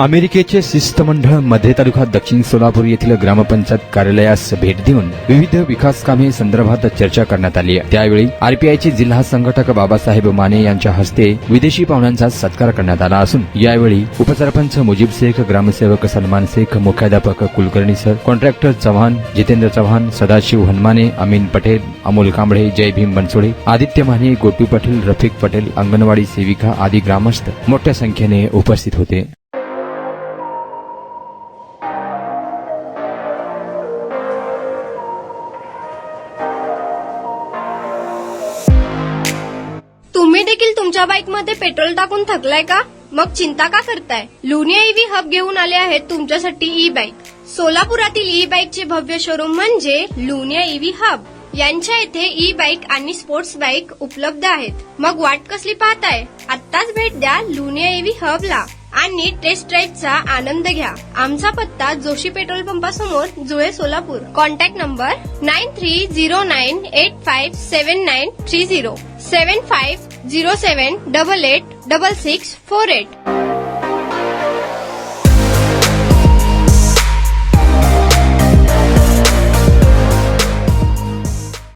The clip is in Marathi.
अमेरिकेचे शिष्टमंडळ मध्य तालुका दक्षिण सोलापूर येथील ग्रामपंचायत कार्यालयास भेट देऊन विविध विकास कामे संदर्भात चर्चा करण्यात आली. त्यावेळी आरपीआयचे जिल्हा संघटक बाबासाहेब माने यांच्या हस्ते विदेशी पाहुण्यांचा सत्कार करण्यात आला असून यावेळी उपसरपंच मुजीब शेख, ग्रामसेवक सलमान शेख, मुख्याध्यापक कुलकर्णी सर, कॉन्ट्रॅक्टर चव्हाण, जितेंद्र चव्हाण, सदाशिव हनमाने, अमीन पटेल, अमोल कांबळे, जय भीम बनसोडे, आदित्य माने, गोटू पटेल, रफिक पटेल, अंगणवाडी सेविका आदी ग्रामस्थ मोठ्या संख्येने उपस्थित होते. तुम्ही देखील तुमच्या बाईकमध्ये पेट्रोल टाकून थकलाय का? मग चिंता का करताय? लुनिया ईव्ही हब घेऊन आले आहेत तुमच्यासाठी ई बाईक. सोलापुरातील ई बाईकचे भव्य शोरूम म्हणजे लुनिया ईव्ही हब. यांच्या येथे ई बाईक आणि स्पोर्ट्स बाईक उपलब्ध आहेत. मग वाट कसली पाहताय? आत्ताच भेट द्या लुनिया ईव्ही हबला आणि टेस्ट ड्राईव्हचा आनंद घ्या. आमचा पत्ता जोशी पेट्रोल पंपासमोर, जुळे, सोलापूर. Contact number 9309857930 7507886648.